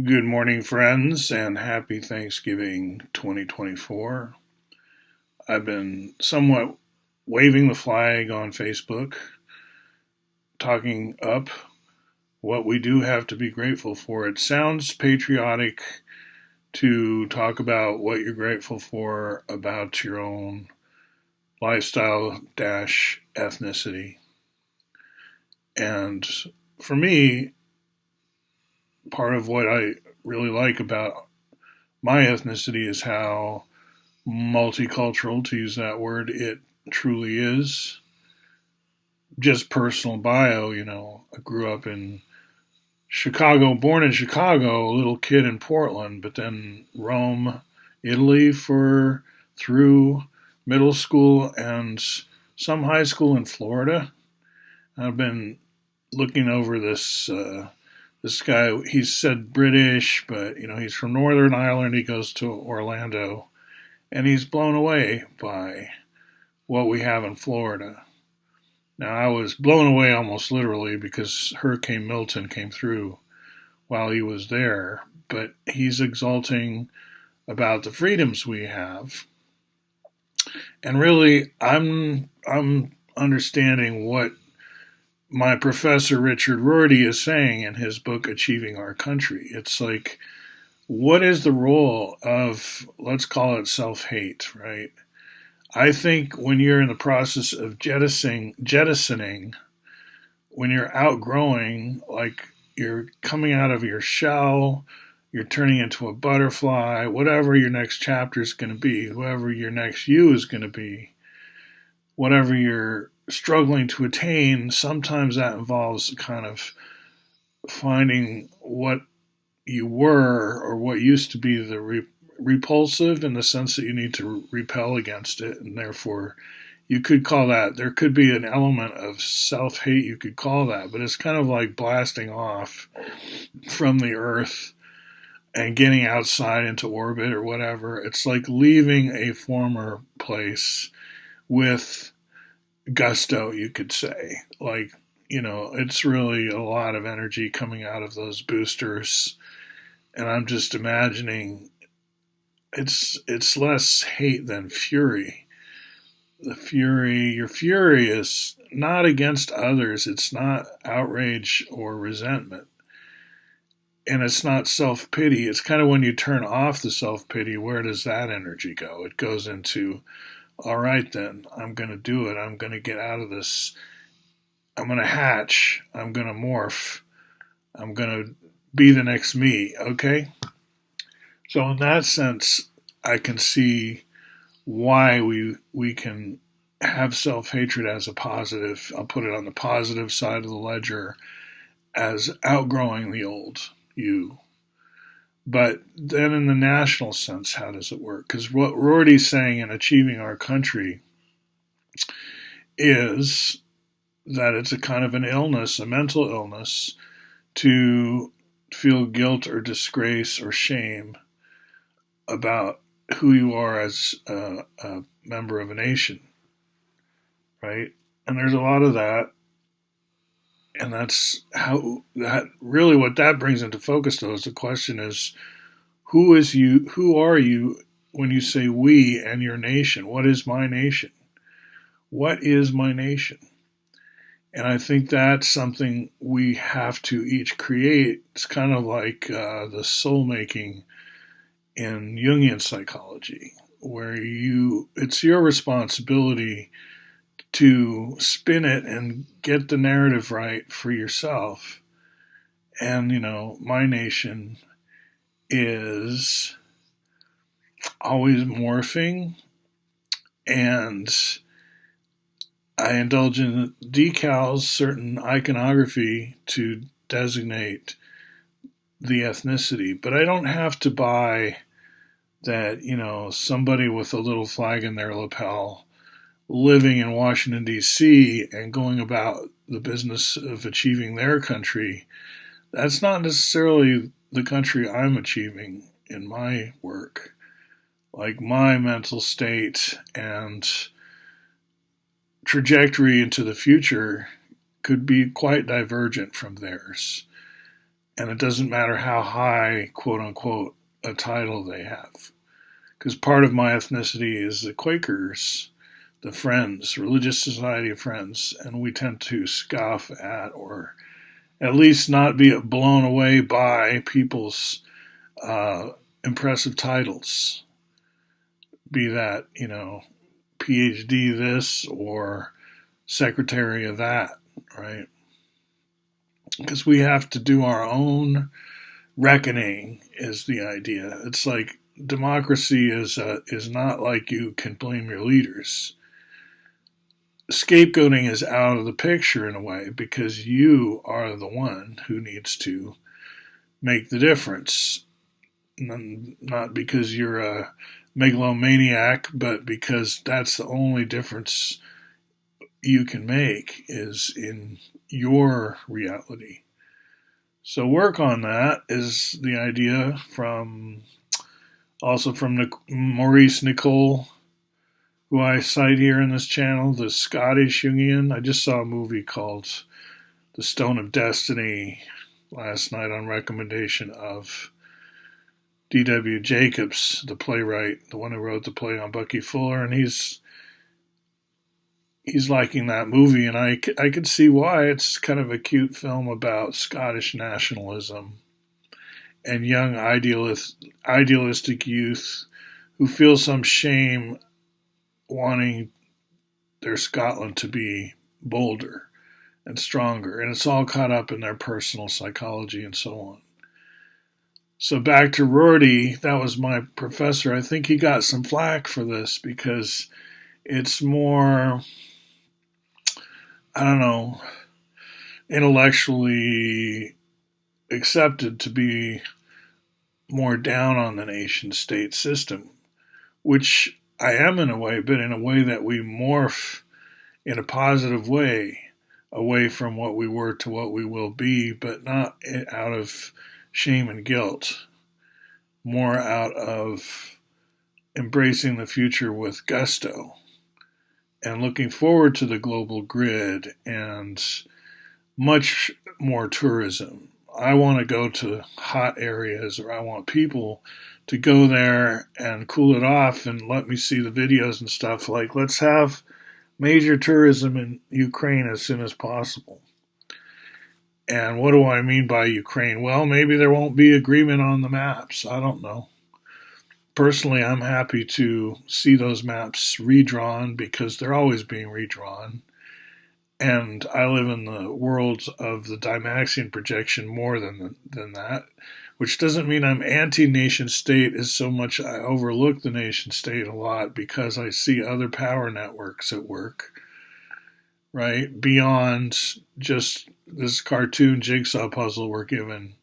Good morning, friends, and happy Thanksgiving 2024. I've been somewhat waving the flag on Facebook, talking up what we do have to be grateful for. It sounds patriotic to talk about what you're grateful for about your own lifestyle dash ethnicity. And for me, part of what I really like about my ethnicity is how multicultural, to use that word, it truly is. Just personal bio, I grew up in Chicago, born in Chicago, a little kid in Portland, but then Rome, Italy for through middle school and some high school in Florida. I've been looking over this guy. He's said British, but he's from Northern Ireland. He goes to Orlando, and he's blown away by what we have in Florida. Now, I was blown away almost literally because Hurricane Milton came through while he was there, but he's exulting about the freedoms we have. And really, I'm understanding what my professor Richard Rorty is saying in his book Achieving Our Country. It's like, what is the role of, let's call it self-hate, right? I think when you're in the process of jettisoning, when you're outgrowing, like you're coming out of your shell, you're turning into a butterfly, whatever your next chapter is going to be, whoever your next you is going to be, whatever you're struggling to attain, sometimes that involves kind of finding what you were or what used to be the repulsive, in the sense that you need to repel against it, and therefore you could call that, there could be an element of self-hate, you could call that, but it's kind of like blasting off from the earth and getting outside into orbit or whatever. It's like leaving a former place with gusto, you could say. Like, it's really a lot of energy coming out of those boosters, and I'm just imagining it's less hate than fury. Your fury is not against others. It's not outrage or resentment. And it's not self-pity. It's kind of when you turn off the self-pity, where does that energy go? It goes into, all right, then, I'm going to do it. I'm going to get out of this. I'm going to hatch. I'm going to morph. I'm going to be the next me. Okay? So in that sense, I can see why we can have self-hatred as a positive. I'll put it on the positive side of the ledger as outgrowing the old you. But then in the national sense, how does it work? Because what Rorty's saying in Achieving Our Country is that it's a kind of an illness, a mental illness, to feel guilt or disgrace or shame about who you are as a member of a nation, right? And there's a lot of that, and that's how that really what that brings into focus. Though is the question is, who is you? Who are you when you say we and your nation? What is my nation? What is my nation? And I think that's something we have to each create. It's kind of like the soul making in Jungian psychology, where it's your responsibility to spin it and get the narrative right for yourself. And, my nation is always morphing, and I indulge in decals, certain iconography to designate the ethnicity, but I don't have to buy that, somebody with a little flag in their lapel living in Washington, D.C., and going about the business of achieving their country, that's not necessarily the country I'm achieving in my work. Like, my mental state and trajectory into the future could be quite divergent from theirs. And it doesn't matter how high, quote unquote, a title they have. Because part of my ethnicity is the Quakers, the Friends, Religious Society of Friends, and we tend to scoff at, or at least not be blown away by, people's impressive titles. Be that, PhD this or secretary of that, right? Because we have to do our own reckoning, is the idea. It's like democracy is not like you can blame your leaders. Scapegoating is out of the picture in a way, because you are the one who needs to make the difference. Not because you're a megalomaniac, but because that's the only difference you can make, is in your reality. So work on that is the idea, from Maurice Nicole, who I cite here in this channel, the Scottish Jungian. I just saw a movie called The Stone of Destiny last night on recommendation of D.W. Jacobs, the playwright, the one who wrote the play on Bucky Fuller, and he's liking that movie, and I could see why. It's kind of a cute film about Scottish nationalism and young idealistic youth who feel some shame wanting their Scotland to be bolder and stronger, and it's all caught up in their personal psychology and so on. So back to Rorty, that was my professor. I think he got some flack for this because it's more, I don't know, intellectually accepted to be more down on the nation state system, which I am in a way, but in a way that we morph in a positive way away from what we were to what we will be, but not out of shame and guilt, more out of embracing the future with gusto and looking forward to the global grid and much more tourism. I want to go to hot areas, or I want people to go there and cool it off and let me see the videos and stuff. Like, let's have major tourism in Ukraine as soon as possible. And what do I mean by Ukraine? Well, maybe there won't be agreement on the maps. I don't know. Personally, I'm happy to see those maps redrawn because they're always being redrawn. And I live in the world of the Dymaxion projection more than that, which doesn't mean I'm anti-nation state as so much I overlook the nation state a lot because I see other power networks at work, right? Beyond just this cartoon jigsaw puzzle we're given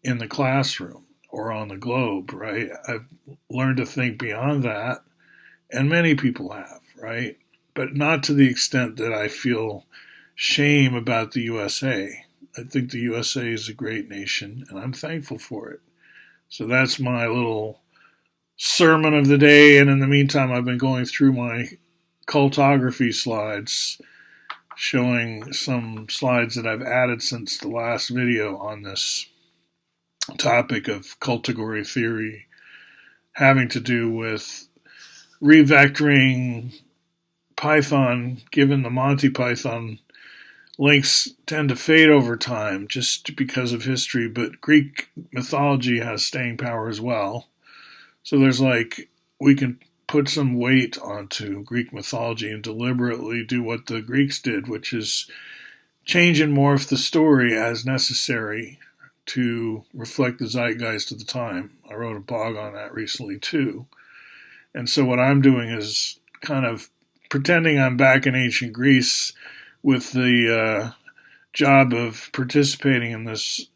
in the classroom or on the globe, right? I've learned to think beyond that, and many people have, right? But not to the extent that I feel shame about the USA. I think the USA is a great nation, and I'm thankful for it. So that's my little sermon of the day, and in the meantime, I've been going through my Cultography slides, showing some slides that I've added since the last video on this topic of cultography theory, having to do with revectoring Python. Given the Monty Python links tend to fade over time just because of history, but Greek mythology has staying power as well. So we can put some weight onto Greek mythology and deliberately do what the Greeks did, which is change and morph the story as necessary to reflect the zeitgeist of the time. I wrote a blog on that recently too. And so what I'm doing is kind of pretending I'm back in ancient Greece with the job of participating in this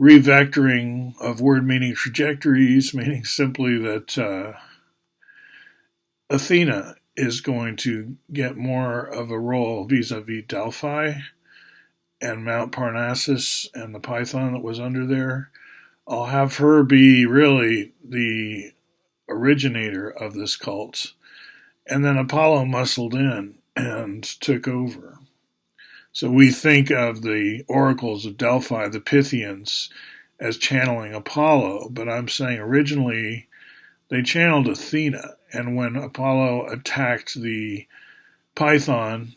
revectoring of word meaning trajectories, meaning simply that Athena is going to get more of a role vis-a-vis Delphi and Mount Parnassus and the Python that was under there. I'll have her be really the originator of this cult. And then Apollo muscled in and took over. So we think of the oracles of Delphi, the Pythians, as channeling Apollo, but I'm saying originally they channeled Athena. And when Apollo attacked the python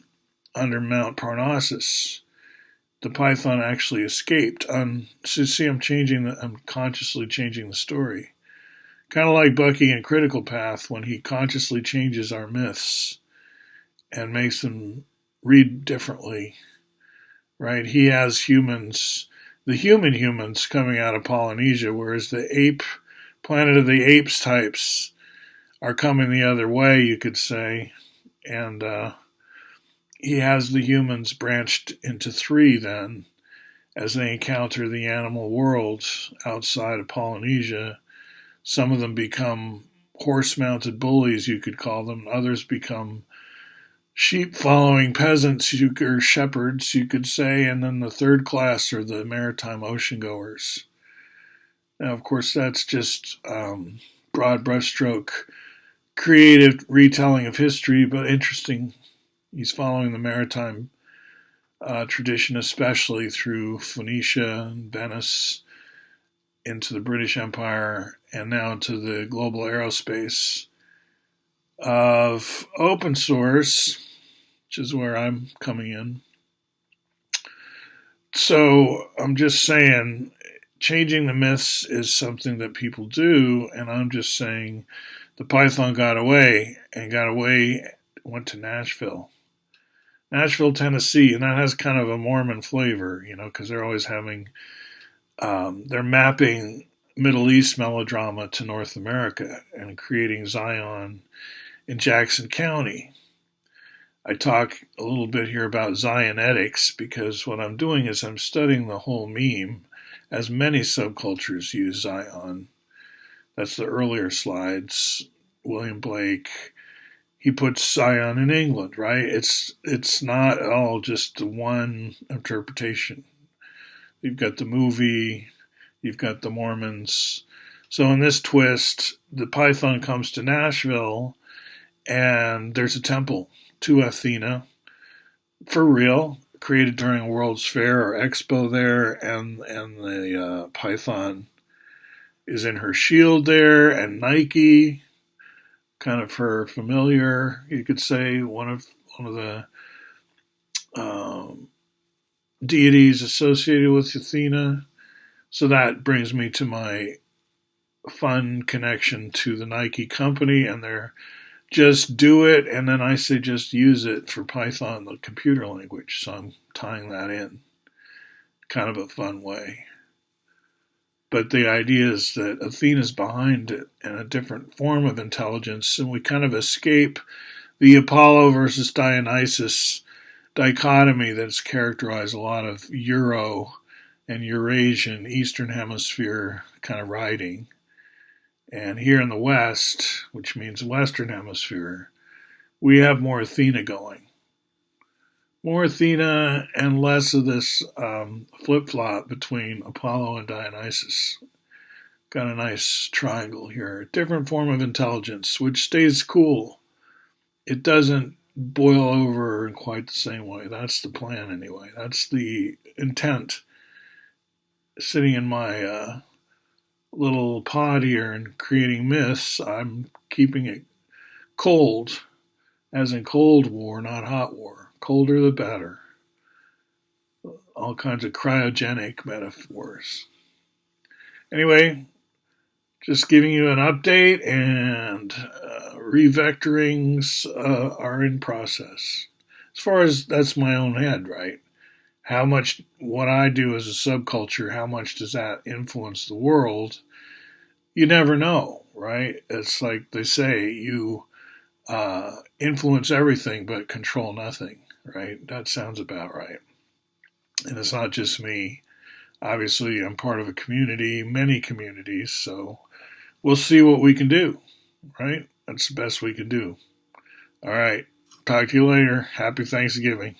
under Mount Parnassus, the python actually escaped. So see, I'm consciously changing the story. Kind of like Bucky in Critical Path when he consciously changes our myths and makes them read differently, right? He has humans, the human humans coming out of Polynesia, whereas the Planet of the Apes types are coming the other way, you could say. And he has the humans branched into three then as they encounter the animal world outside of Polynesia. Some of them become horse-mounted bullies, you could call them. Others become sheep-following peasants or shepherds, you could say. And then the third class are the maritime ocean-goers. Now, of course, that's just broad brushstroke creative retelling of history, but interesting. He's following the maritime tradition, especially through Phoenicia and Venice into the British Empire and now to the global aerospace of open source, which is where I'm coming in. So I'm just saying, changing the myths is something that people do, and I'm just saying the python got away, went to Nashville, Tennessee, and that has kind of a Mormon flavor, because they're always they're mapping Middle East melodrama to North America and creating Zion in Jackson County. I talk a little bit here about Zionetics because what I'm doing is I'm studying the whole meme, as many subcultures use Zion. That's the earlier slides. William Blake, he puts Zion in England, right? It's not all just one interpretation. You've got the movie, you've got the Mormons. So in this twist, the python comes to Nashville, and there's a temple to Athena, for real, created during a World's Fair or Expo there, and the python is in her shield there, and Nike, kind of her familiar, you could say, one of the deities associated with Athena. So that brings me to my fun connection to the Nike company and their just do it, and then I say just use it for Python, the computer language. So I'm tying that in, kind of a fun way. But the idea is that Athena's behind it and a different form of intelligence, and we kind of escape the Apollo versus Dionysus dichotomy that's characterized a lot of Euro and Eurasian, Eastern Hemisphere kind of writing. And here in the West, which means Western Hemisphere, we have more Athena going. More Athena and less of this flip-flop between Apollo and Dionysus. Got a nice triangle here. Different form of intelligence, which stays cool. It doesn't boil over in quite the same way. That's the plan anyway. That's the intent. Sitting in my little pod here and creating myths, I'm keeping it cold, as in Cold War, not hot war. Colder the better. All kinds of cryogenic metaphors. Anyway, just giving you an update, and revectorings are in process. As far as that's my own head, right? How much what I do as a subculture, how much does that influence the world? You never know, right? It's like they say, you influence everything but control nothing, right? That sounds about right. And it's not just me. Obviously, I'm part of a community, many communities, so we'll see what we can do, right? That's the best we can do. All right. Talk to you later. Happy Thanksgiving.